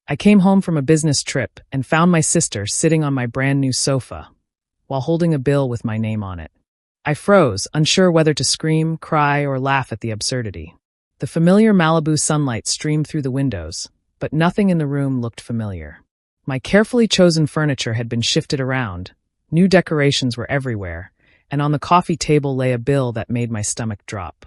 I came home from a business trip and found my sister sitting on my brand new sofa, while holding a bill with my name on it. I froze, unsure whether to scream, cry, or laugh at the absurdity. The familiar Malibu sunlight streamed through the windows, but nothing in the room looked familiar. My carefully chosen furniture had been shifted around, new decorations were everywhere, and on the coffee table lay a bill that made my stomach drop.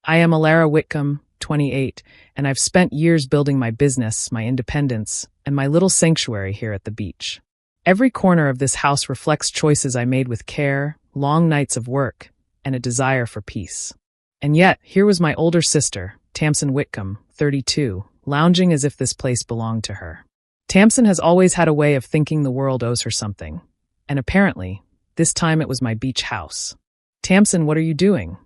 I am Alara Whitcomb, 28, and I've spent years building my business, my independence, and my little sanctuary here at the beach. Every corner of this house reflects choices I made with care, long nights of work, and a desire for peace. And yet, here was my older sister, Tamsin Whitcomb, 32, lounging as if this place belonged to her. Tamsin has always had a way of thinking the world owes her something, and apparently, this time it was my beach house. "Tamsin, what are you doing?"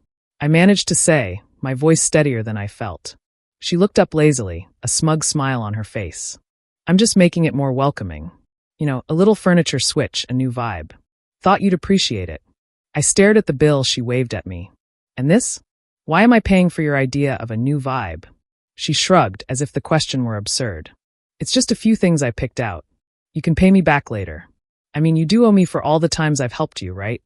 I managed to say, my voice steadier than I felt. She looked up lazily, a smug smile on her face. "I'm just making it more welcoming. A little furniture switch, a new vibe. Thought you'd appreciate it." I stared at the bill she waved at me. "And this? Why am I paying for your idea of a new vibe?" She shrugged, as if the question were absurd. "It's just a few things I picked out. You can pay me back later. I mean, you do owe me for all the times I've helped you, right?"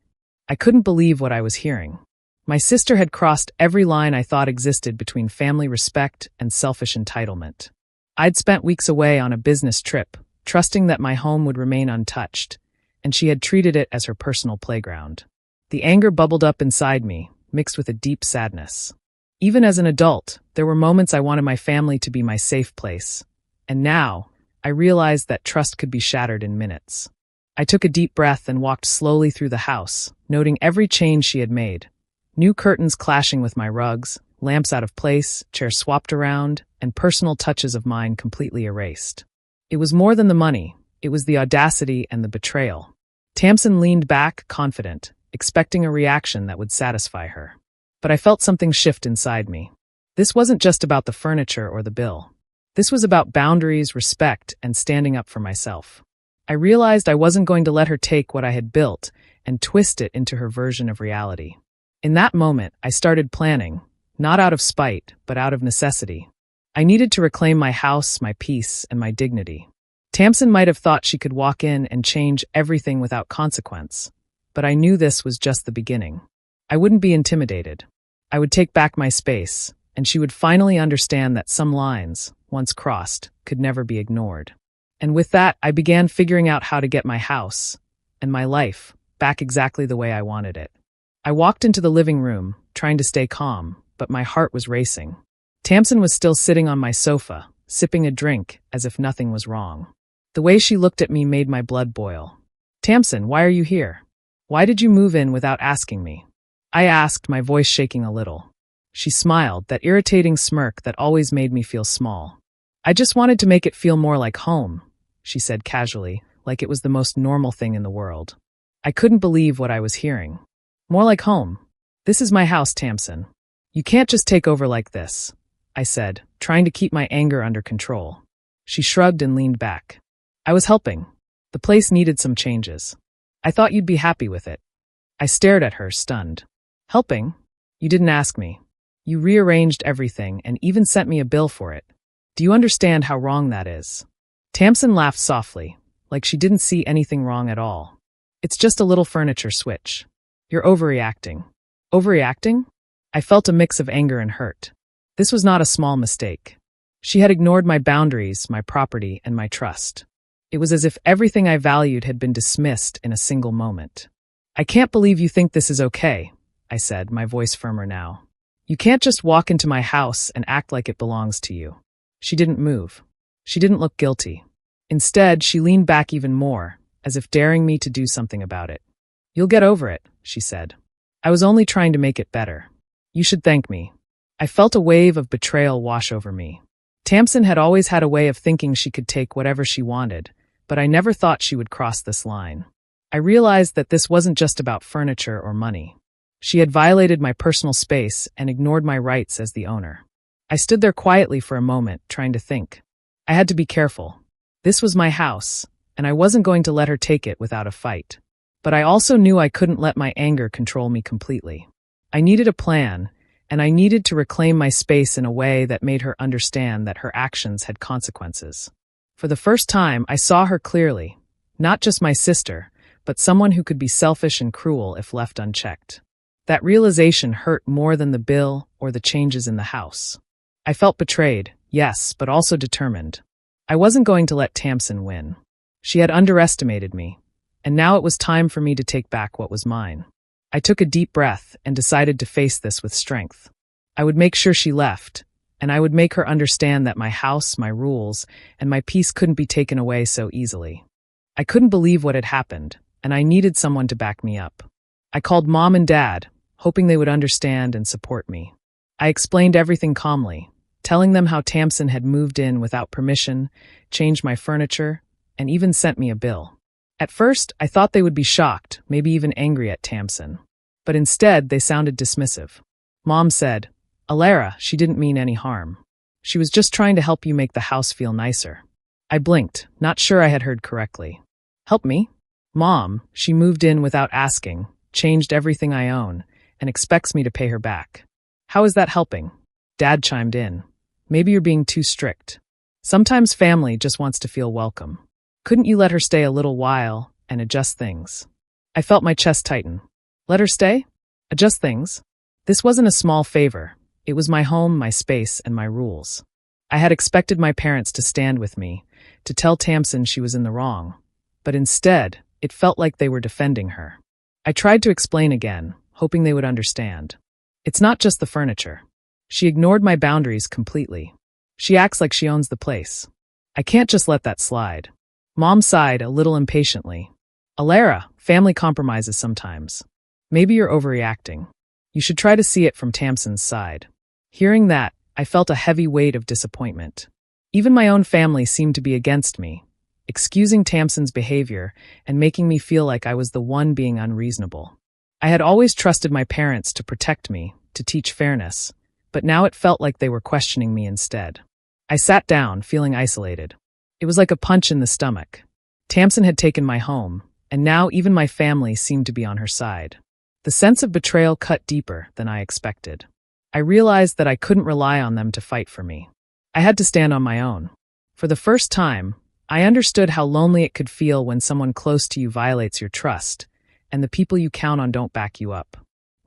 I couldn't believe what I was hearing. My sister had crossed every line I thought existed between family respect and selfish entitlement. I'd spent weeks away on a business trip, trusting that my home would remain untouched, and she had treated it as her personal playground. The anger bubbled up inside me, mixed with a deep sadness. Even as an adult, there were moments I wanted my family to be my safe place, and now, I realized that trust could be shattered in minutes. I took a deep breath and walked slowly through the house, noting every change she had made. New curtains clashing with my rugs, lamps out of place, chairs swapped around, and personal touches of mine completely erased. It was more than the money, it was the audacity and the betrayal. Tamsin leaned back, confident, expecting a reaction that would satisfy her. But I felt something shift inside me. This wasn't just about the furniture or the bill. This was about boundaries, respect, and standing up for myself. I realized I wasn't going to let her take what I had built and twist it into her version of reality. In that moment, I started planning, not out of spite, but out of necessity. I needed to reclaim my house, my peace, and my dignity. Tamsin might have thought she could walk in and change everything without consequence, but I knew this was just the beginning. I wouldn't be intimidated. I would take back my space, and she would finally understand that some lines, once crossed, could never be ignored. And with that, I began figuring out how to get my house, and my life, back exactly the way I wanted it. I walked into the living room, trying to stay calm, but my heart was racing. Tamsin was still sitting on my sofa, sipping a drink as if nothing was wrong. The way she looked at me made my blood boil. "Tamsin, why are you here? Why did you move in without asking me?" I asked, my voice shaking a little. She smiled, that irritating smirk that always made me feel small. "I just wanted to make it feel more like home," she said casually, like it was the most normal thing in the world. I couldn't believe what I was hearing. "More like home? This is my house, Tamsin. You can't just take over like this," I said, trying to keep my anger under control. She shrugged and leaned back. "I was helping. The place needed some changes. I thought you'd be happy with it." I stared at her, stunned. "Helping? You didn't ask me. You rearranged everything and even sent me a bill for it. Do you understand how wrong that is?" Tamsin laughed softly, like she didn't see anything wrong at all. "It's just a little furniture switch. You're overreacting." Overreacting? I felt a mix of anger and hurt. This was not a small mistake. She had ignored my boundaries, my property, and my trust. It was as if everything I valued had been dismissed in a single moment. "I can't believe you think this is okay," I said, my voice firmer now. "You can't just walk into my house and act like it belongs to you." She didn't move. She didn't look guilty. Instead, she leaned back even more, as if daring me to do something about it. "You'll get over it," she said. "I was only trying to make it better. You should thank me." I felt a wave of betrayal wash over me. Tamsin had always had a way of thinking she could take whatever she wanted, but I never thought she would cross this line. I realized that this wasn't just about furniture or money. She had violated my personal space and ignored my rights as the owner. I stood there quietly for a moment, trying to think. I had to be careful. This was my house, and I wasn't going to let her take it without a fight. But I also knew I couldn't let my anger control me completely. I needed a plan, and I needed to reclaim my space in a way that made her understand that her actions had consequences. For the first time, I saw her clearly. Not just my sister, but someone who could be selfish and cruel if left unchecked. That realization hurt more than the bill or the changes in the house. I felt betrayed, yes, but also determined. I wasn't going to let Tamsin win. She had underestimated me, and now it was time for me to take back what was mine. I took a deep breath and decided to face this with strength. I would make sure she left, and I would make her understand that my house, my rules, and my peace couldn't be taken away so easily. I couldn't believe what had happened, and I needed someone to back me up. I called Mom and Dad, hoping they would understand and support me. I explained everything calmly, telling them how Tamsin had moved in without permission, changed my furniture, and even sent me a bill. At first, I thought they would be shocked, maybe even angry at Tamsin. But instead, they sounded dismissive. Mom said, "Alara, she didn't mean any harm. She was just trying to help you make the house feel nicer." I blinked, not sure I had heard correctly. "Help me?" "Mom, she moved in without asking, changed everything I own, and expects me to pay her back. How is that helping?" Dad chimed in. "Maybe you're being too strict. Sometimes family just wants to feel welcome. Couldn't you let her stay a little while and adjust things?" I felt my chest tighten. Let her stay? Adjust things? This wasn't a small favor. It was my home, my space, and my rules. I had expected my parents to stand with me, to tell Tamsin she was in the wrong. But instead, it felt like they were defending her. I tried to explain again, hoping they would understand. It's not just the furniture. She ignored my boundaries completely. She acts like she owns the place. I can't just let that slide. Mom sighed a little impatiently. "Alara, family compromises sometimes. Maybe you're overreacting. You should try to see it from Tamsin's side." Hearing that, I felt a heavy weight of disappointment. Even my own family seemed to be against me, excusing Tamsin's behavior and making me feel like I was the one being unreasonable. I had always trusted my parents to protect me, to teach fairness, but now it felt like they were questioning me instead. I sat down, feeling isolated. It was like a punch in the stomach. Tamsin had taken my home, and now even my family seemed to be on her side. The sense of betrayal cut deeper than I expected. I realized that I couldn't rely on them to fight for me. I had to stand on my own. For the first time, I understood how lonely it could feel when someone close to you violates your trust, and the people you count on don't back you up.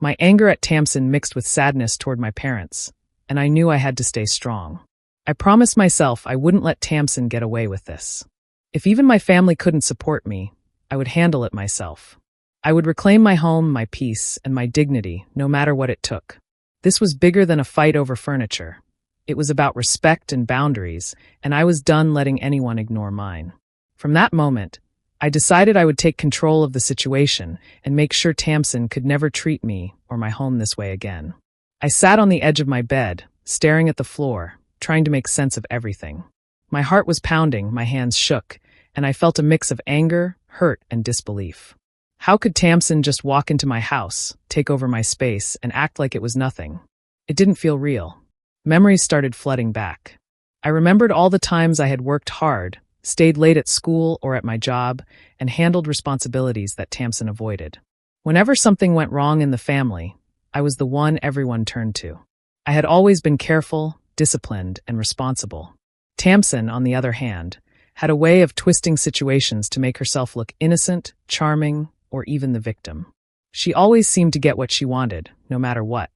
My anger at Tamsin mixed with sadness toward my parents, and I knew I had to stay strong. I promised myself I wouldn't let Tamsin get away with this. If even my family couldn't support me, I would handle it myself. I would reclaim my home, my peace, and my dignity, no matter what it took. This was bigger than a fight over furniture. It was about respect and boundaries, and I was done letting anyone ignore mine. From that moment, I decided I would take control of the situation and make sure Tamsin could never treat me or my home this way again. I sat on the edge of my bed, staring at the floor, trying to make sense of everything. My heart was pounding, my hands shook, and I felt a mix of anger, hurt, and disbelief. How could Tamsin just walk into my house, take over my space, and act like it was nothing? It didn't feel real. Memories started flooding back. I remembered all the times I had worked hard, stayed late at school or at my job, and handled responsibilities that Tamsin avoided. Whenever something went wrong in the family, I was the one everyone turned to. I had always been careful, disciplined, and responsible. Tamsin, on the other hand, had a way of twisting situations to make herself look innocent, charming, or even the victim. She always seemed to get what she wanted, no matter what.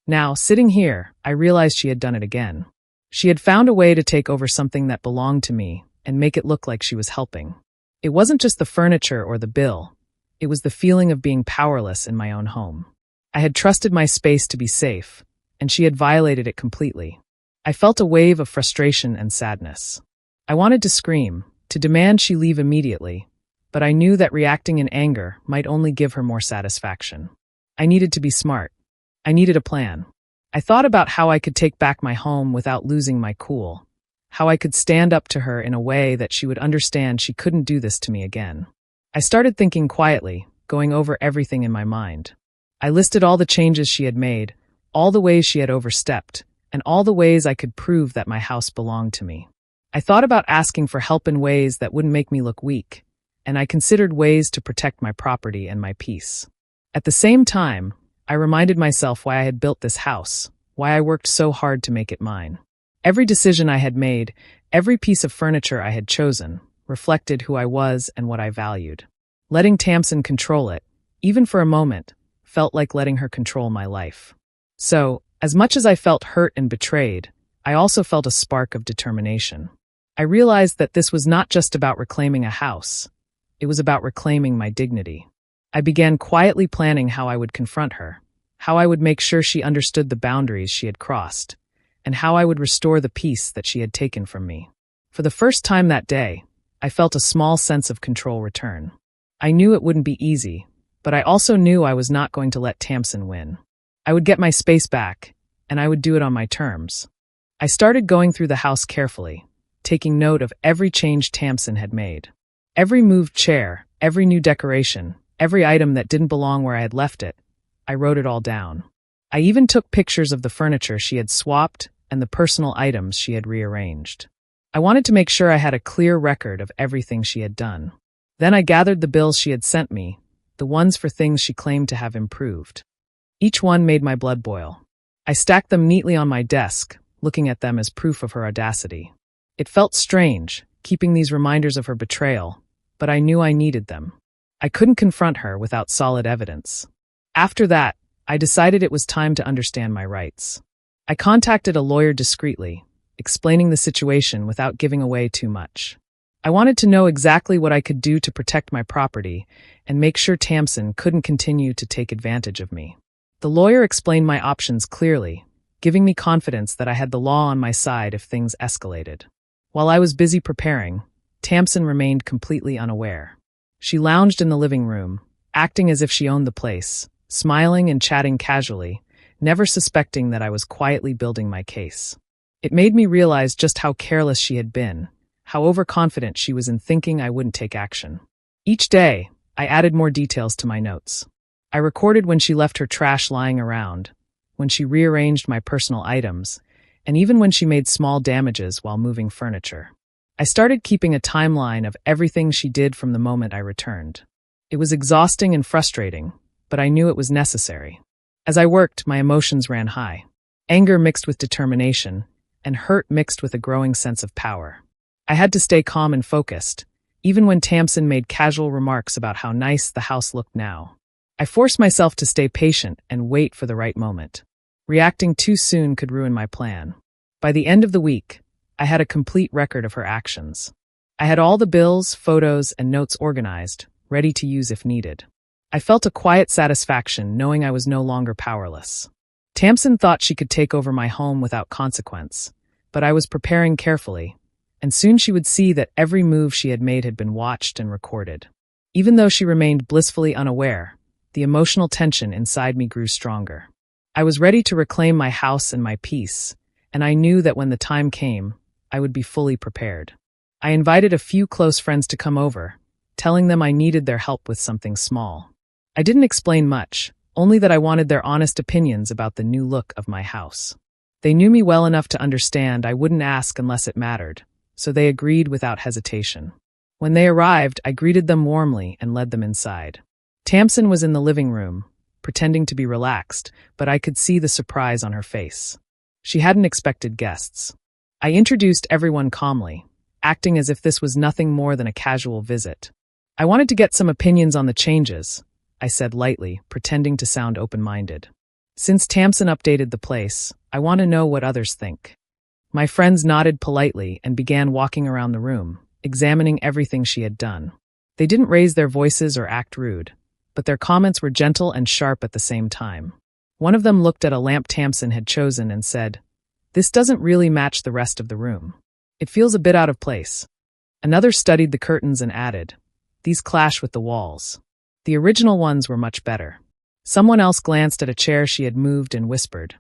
Now, sitting here, I realized she had done it again. She had found a way to take over something that belonged to me and make it look like she was helping. It wasn't just the furniture or the bill. It was the feeling of being powerless in my own home. I had trusted my space to be safe, and she had violated it completely. I felt a wave of frustration and sadness. I wanted to scream, to demand she leave immediately, but I knew that reacting in anger might only give her more satisfaction. I needed to be smart. I needed a plan. I thought about how I could take back my home without losing my cool, how I could stand up to her in a way that she would understand she couldn't do this to me again. I started thinking quietly, going over everything in my mind. I listed all the changes she had made, all the ways she had overstepped, and all the ways I could prove that my house belonged to me. I thought about asking for help in ways that wouldn't make me look weak, and I considered ways to protect my property and my peace. At the same time, I reminded myself why I had built this house, why I worked so hard to make it mine. Every decision I had made, Every piece of furniture I had chosen reflected who I was and what I valued. Letting Tamsin control it, even for a moment, felt like letting her control my life. So, as much as I felt hurt and betrayed, I also felt a spark of determination. I realized that this was not just about reclaiming a house. It was about reclaiming my dignity. I began quietly planning how I would confront her, how I would make sure she understood the boundaries she had crossed, and how I would restore the peace that she had taken from me. For the first time that day, I felt a small sense of control return. I knew it wouldn't be easy, but I also knew I was not going to let Tamsin win. I would get my space back, and I would do it on my terms. I started going through the house carefully, taking note of every change Tamsin had made. Every moved chair, every new decoration, every item that didn't belong where I had left it, I wrote it all down. I even took pictures of the furniture she had swapped and the personal items she had rearranged. I wanted to make sure I had a clear record of everything she had done. Then I gathered the bills she had sent me, the ones for things she claimed to have improved. Each one made my blood boil. I stacked them neatly on my desk, looking at them as proof of her audacity. It felt strange, keeping these reminders of her betrayal, but I knew I needed them. I couldn't confront her without solid evidence. After that, I decided it was time to understand my rights. I contacted a lawyer discreetly, explaining the situation without giving away too much. I wanted to know exactly what I could do to protect my property and make sure Tamsin couldn't continue to take advantage of me. The lawyer explained my options clearly, giving me confidence that I had the law on my side if things escalated. While I was busy preparing, Tamsin remained completely unaware. She lounged in the living room, acting as if she owned the place, smiling and chatting casually, never suspecting that I was quietly building my case. It made me realize just how careless she had been, how overconfident she was in thinking I wouldn't take action. Each day, I added more details to my notes. I recorded when she left her trash lying around, when she rearranged my personal items, and even when she made small damages while moving furniture. I started keeping a timeline of everything she did from the moment I returned. It was exhausting and frustrating, but I knew it was necessary. As I worked, my emotions ran high. Anger mixed with determination, and hurt mixed with a growing sense of power. I had to stay calm and focused, even when Tamsin made casual remarks about how nice the house looked now. I forced myself to stay patient and wait for the right moment. Reacting too soon could ruin my plan. By the end of the week, I had a complete record of her actions. I had all the bills, photos, and notes organized, ready to use if needed. I felt a quiet satisfaction knowing I was no longer powerless. Tamsin thought she could take over my home without consequence, but I was preparing carefully, and soon she would see that every move she had made had been watched and recorded. Even though she remained blissfully unaware, the emotional tension inside me grew stronger. I was ready to reclaim my house and my peace, and I knew that when the time came, I would be fully prepared. I invited a few close friends to come over, telling them I needed their help with something small. I didn't explain much, only that I wanted their honest opinions about the new look of my house. They knew me well enough to understand I wouldn't ask unless it mattered, so they agreed without hesitation. When they arrived, I greeted them warmly and led them inside. Tamsin was in the living room, pretending to be relaxed, but I could see the surprise on her face. She hadn't expected guests. I introduced everyone calmly, acting as if this was nothing more than a casual visit. I wanted to get some opinions on the changes, I said lightly, pretending to sound open-minded. Since Tamsin updated the place, I want to know what others think. My friends nodded politely and began walking around the room, examining everything she had done. They didn't raise their voices or act rude, but their comments were gentle and sharp at the same time. One of them looked at a lamp Tamsin had chosen and said, "This doesn't really match the rest of the room. It feels a bit out of place." Another studied the curtains and added, "These clash with the walls. The original ones were much better." Someone else glanced at a chair she had moved and whispered,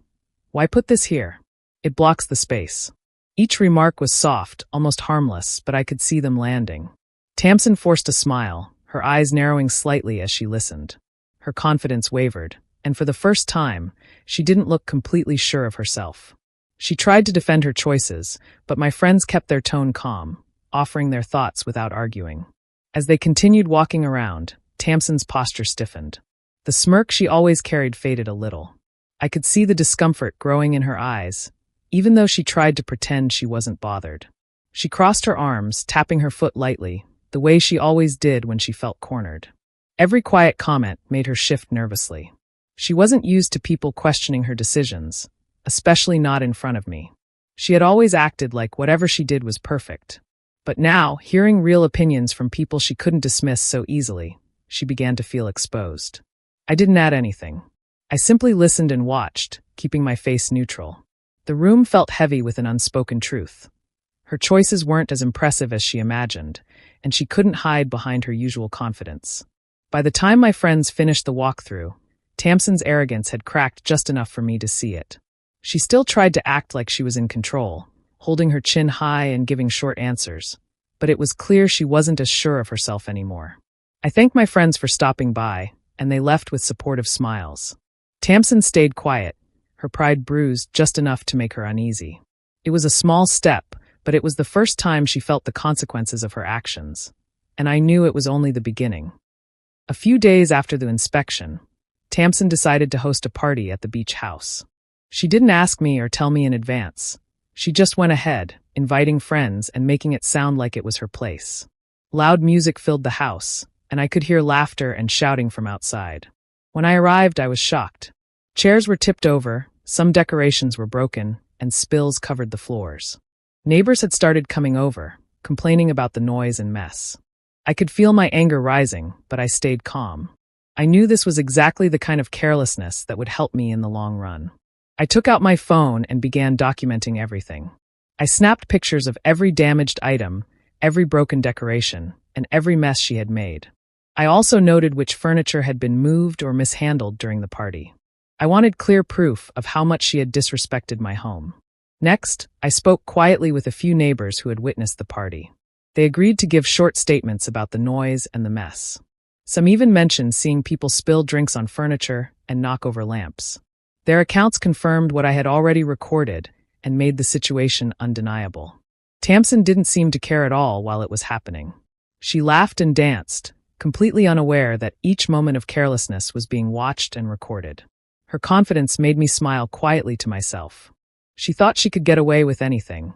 "Why put this here? It blocks the space." Each remark was soft, almost harmless, but I could see them landing. Tamsin forced a smile, her eyes narrowing slightly as she listened. Her confidence wavered, and for the first time, she didn't look completely sure of herself. She tried to defend her choices, but my friends kept their tone calm, offering their thoughts without arguing. As they continued walking around, Tamsin's posture stiffened. The smirk she always carried faded a little. I could see the discomfort growing in her eyes, even though she tried to pretend she wasn't bothered. She crossed her arms, tapping her foot lightly, the way she always did when she felt cornered. Every quiet comment made her shift nervously. She wasn't used to people questioning her decisions, especially not in front of me. She had always acted like whatever she did was perfect. But now, hearing real opinions from people she couldn't dismiss so easily, she began to feel exposed. I didn't add anything. I simply listened and watched, keeping my face neutral. The room felt heavy with an unspoken truth. Her choices weren't as impressive as she imagined, and she couldn't hide behind her usual confidence. By the time my friends finished the walkthrough, Tamsin's arrogance had cracked just enough for me to see it. She still tried to act like she was in control, holding her chin high and giving short answers, but it was clear she wasn't as sure of herself anymore. I thanked my friends for stopping by, and they left with supportive smiles. Tamsin stayed quiet, her pride bruised just enough to make her uneasy. It was a small step, but it was the first time she felt the consequences of her actions, and I knew it was only the beginning. A few days after the inspection, Tamsin decided to host a party at the beach house. She didn't ask me or tell me in advance. She just went ahead, inviting friends and making it sound like it was her place. Loud music filled the house, and I could hear laughter and shouting from outside. When I arrived, I was shocked. Chairs were tipped over, some decorations were broken, and spills covered the floors. Neighbors had started coming over, complaining about the noise and mess. I could feel my anger rising, but I stayed calm. I knew this was exactly the kind of carelessness that would help me in the long run. I took out my phone and began documenting everything. I snapped pictures of every damaged item, every broken decoration, and every mess she had made. I also noted which furniture had been moved or mishandled during the party. I wanted clear proof of how much she had disrespected my home. Next, I spoke quietly with a few neighbors who had witnessed the party. They agreed to give short statements about the noise and the mess. Some even mentioned seeing people spill drinks on furniture and knock over lamps. Their accounts confirmed what I had already recorded and made the situation undeniable. Tamsin didn't seem to care at all while it was happening. She laughed and danced, completely unaware that each moment of carelessness was being watched and recorded. Her confidence made me smile quietly to myself. She thought she could get away with anything,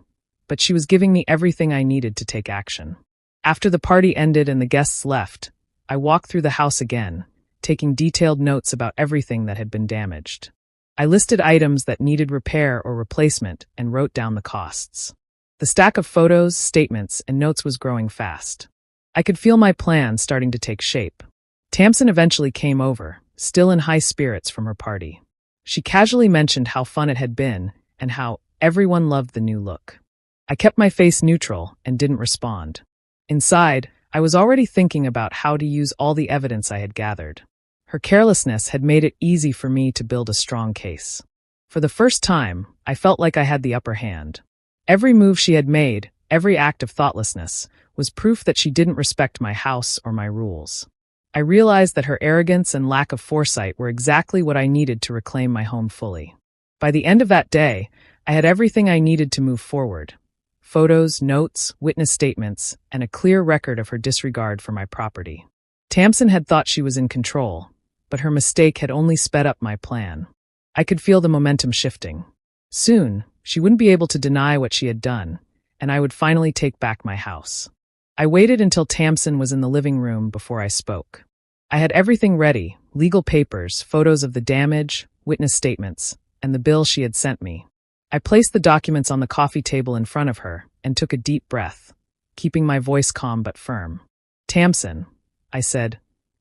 but she was giving me everything I needed to take action. After the party ended and the guests left, I walked through the house again, taking detailed notes about everything that had been damaged. I listed items that needed repair or replacement and wrote down the costs. The stack of photos, statements, and notes was growing fast. I could feel my plan starting to take shape. Tamsin eventually came over, still in high spirits from her party. She casually mentioned how fun it had been and how everyone loved the new look. I kept my face neutral and didn't respond. Inside, I was already thinking about how to use all the evidence I had gathered. Her carelessness had made it easy for me to build a strong case. For the first time, I felt like I had the upper hand. Every move she had made, every act of thoughtlessness, was proof that she didn't respect my house or my rules. I realized that her arrogance and lack of foresight were exactly what I needed to reclaim my home fully. By the end of that day, I had everything I needed to move forward. Photos, notes, witness statements, and a clear record of her disregard for my property. Tamsin had thought she was in control, but her mistake had only sped up my plan. I could feel the momentum shifting. Soon, she wouldn't be able to deny what she had done, and I would finally take back my house. I waited until Tamsin was in the living room before I spoke. I had everything ready, legal papers, photos of the damage, witness statements, and the bill she had sent me. I placed the documents on the coffee table in front of her and took a deep breath, keeping my voice calm but firm. "Tamsin," I said,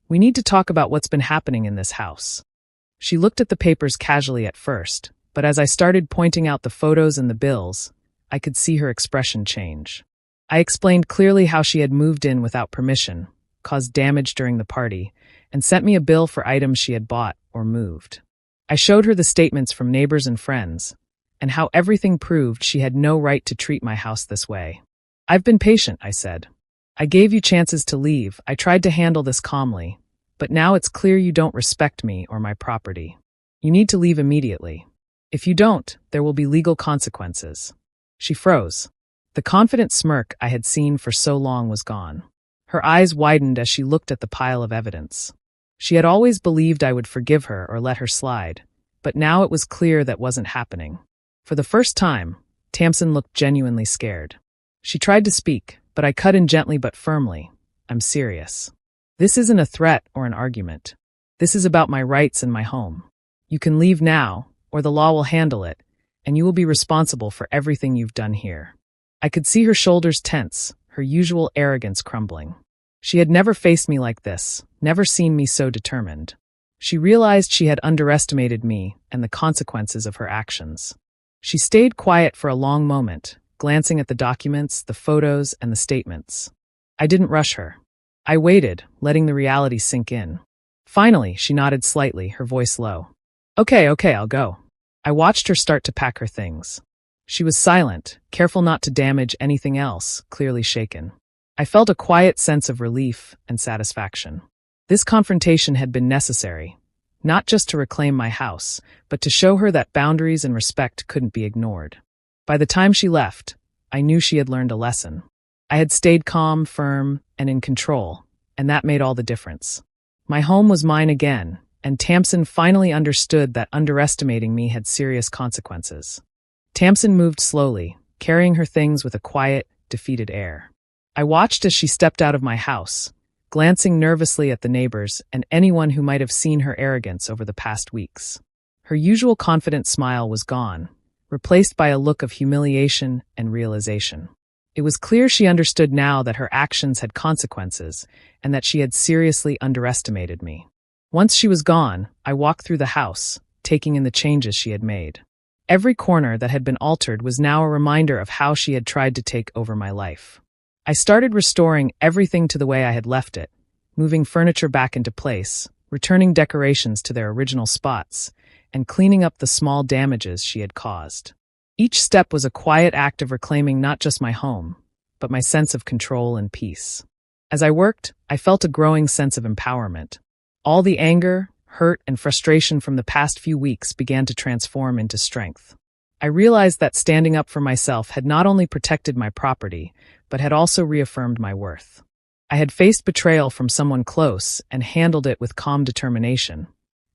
"we need to talk about what's been happening in this house." She looked at the papers casually at first, but as I started pointing out the photos and the bills, I could see her expression change. I explained clearly how she had moved in without permission, caused damage during the party, and sent me a bill for items she had bought or moved. I showed her the statements from neighbors and friends, and how everything proved she had no right to treat my house this way. "I've been patient," I said. "I gave you chances to leave. I tried to handle this calmly, but now it's clear you don't respect me or my property. You need to leave immediately. If you don't, there will be legal consequences." She froze. The confident smirk I had seen for so long was gone. Her eyes widened as she looked at the pile of evidence. She had always believed I would forgive her or let her slide, but now it was clear that wasn't happening. For the first time, Tamsin looked genuinely scared. She tried to speak, but I cut in gently but firmly. I'm serious. This isn't a threat or an argument. This is about my rights and my home. You can leave now, or the law will handle it, and you will be responsible for everything you've done here. I could see her shoulders tense, her usual arrogance crumbling. She had never faced me like this, never seen me so determined. She realized she had underestimated me and the consequences of her actions. She stayed quiet for a long moment, glancing at the documents, the photos, and the statements. I didn't rush her. I waited, letting the reality sink in. Finally, she nodded slightly, her voice low. Okay, I'll go. I watched her start to pack her things. She was silent, careful not to damage anything else, clearly shaken. I felt a quiet sense of relief and satisfaction. This confrontation had been necessary, not just to reclaim my house, but to show her that boundaries and respect couldn't be ignored. By the time she left, I knew she had learned a lesson. I had stayed calm, firm, and in control, and that made all the difference. My home was mine again, and Tamsin finally understood that underestimating me had serious consequences. Tamsin moved slowly, carrying her things with a quiet, defeated air. I watched as she stepped out of my house, glancing nervously at the neighbors and anyone who might have seen her arrogance over the past weeks. Her usual confident smile was gone, replaced by a look of humiliation and realization. It was clear she understood now that her actions had consequences and that she had seriously underestimated me. Once she was gone, I walked through the house, taking in the changes she had made. Every corner that had been altered was now a reminder of how she had tried to take over my life. I started restoring everything to the way I had left it, moving furniture back into place, returning decorations to their original spots, and cleaning up the small damages she had caused. Each step was a quiet act of reclaiming not just my home, but my sense of control and peace. As I worked, I felt a growing sense of empowerment. All the anger, hurt, and frustration from the past few weeks began to transform into strength. I realized that standing up for myself had not only protected my property, but had also reaffirmed my worth. I had faced betrayal from someone close and handled it with calm determination,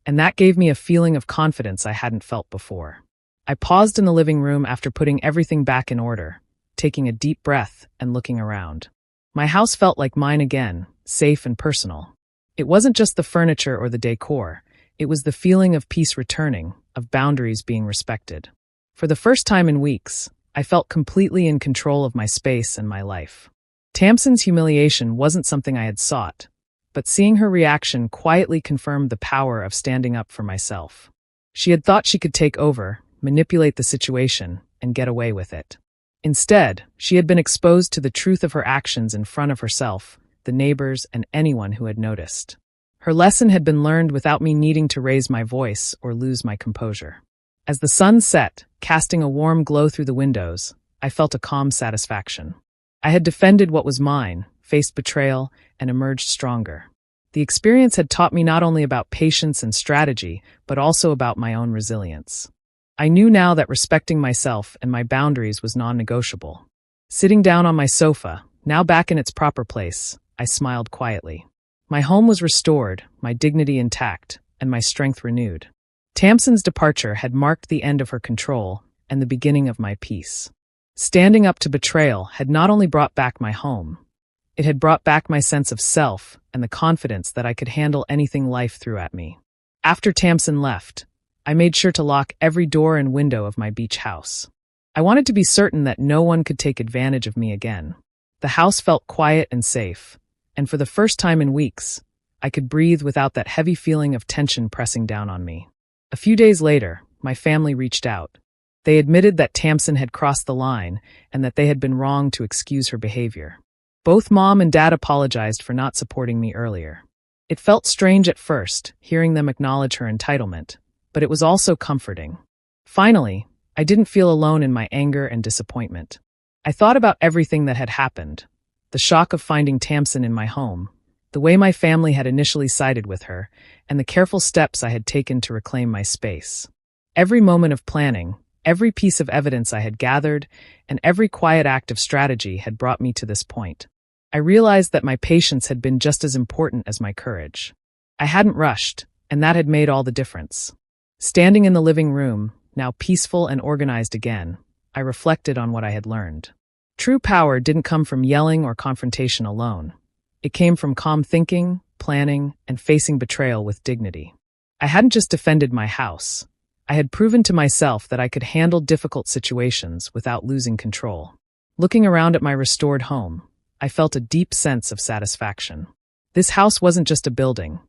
and that gave me a feeling of confidence I hadn't felt before. I paused in the living room after putting everything back in order, taking a deep breath and looking around. My house felt like mine again, safe and personal. It wasn't just the furniture or the decor, it was the feeling of peace returning, of boundaries being respected. For the first time in weeks, I felt completely in control of my space and my life. Tamsin's humiliation wasn't something I had sought, but seeing her reaction quietly confirmed the power of standing up for myself. She had thought she could take over, manipulate the situation, and get away with it. Instead, she had been exposed to the truth of her actions in front of herself, the neighbors, and anyone who had noticed. Her lesson had been learned without me needing to raise my voice or lose my composure. As the sun set, casting a warm glow through the windows, I felt a calm satisfaction. I had defended what was mine, faced betrayal, and emerged stronger. The experience had taught me not only about patience and strategy, but also about my own resilience. I knew now that respecting myself and my boundaries was non-negotiable. Sitting down on my sofa, now back in its proper place, I smiled quietly. My home was restored, my dignity intact, and my strength renewed. Tamsin's departure had marked the end of her control and the beginning of my peace. Standing up to betrayal had not only brought back my home, it had brought back my sense of self and the confidence that I could handle anything life threw at me. After Tamsin left, I made sure to lock every door and window of my beach house. I wanted to be certain that no one could take advantage of me again. The house felt quiet and safe, and for the first time in weeks, I could breathe without that heavy feeling of tension pressing down on me. A few days later, my family reached out. They admitted that Tamsin had crossed the line and that they had been wrong to excuse her behavior. Both Mom and Dad apologized for not supporting me earlier. It felt strange at first, hearing them acknowledge her entitlement, but it was also comforting. Finally, I didn't feel alone in my anger and disappointment. I thought about everything that had happened, the shock of finding Tamsin in my home, the way my family had initially sided with her, and the careful steps I had taken to reclaim my space. Every moment of planning, every piece of evidence I had gathered, and every quiet act of strategy had brought me to this point. I realized that my patience had been just as important as my courage. I hadn't rushed, and that had made all the difference. Standing in the living room, now peaceful and organized again, I reflected on what I had learned. True power didn't come from yelling or confrontation alone. It came from calm thinking, planning, and facing betrayal with dignity. I hadn't just defended my house. I had proven to myself that I could handle difficult situations without losing control. Looking around at my restored home, I felt a deep sense of satisfaction. This house wasn't just a building.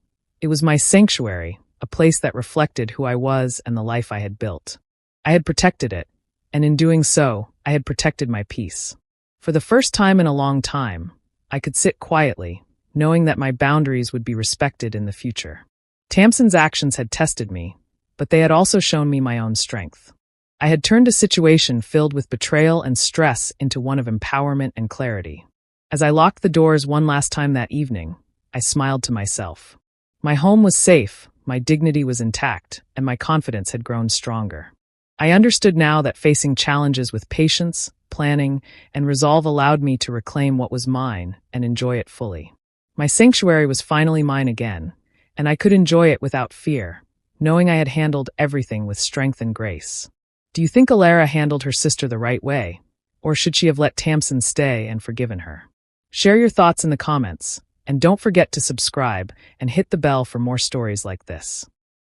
It was my sanctuary, a place that reflected who I was and the life I had built. I had protected it, and in doing so, I had protected my peace. For the first time in a long time, I could sit quietly, knowing that my boundaries would be respected in the future. Tamsin's actions had tested me, but they had also shown me my own strength. I had turned a situation filled with betrayal and stress into one of empowerment and clarity. As I locked the doors one last time that evening, I smiled to myself. My home was safe, my dignity was intact, and my confidence had grown stronger. I understood now that facing challenges with patience, planning, and resolve allowed me to reclaim what was mine and enjoy it fully. My sanctuary was finally mine again, and I could enjoy it without fear, knowing I had handled everything with strength and grace. Do you think Alara handled her sister the right way, or should she have let Tamsin stay and forgiven her? Share your thoughts in the comments, and don't forget to subscribe and hit the bell for more stories like this.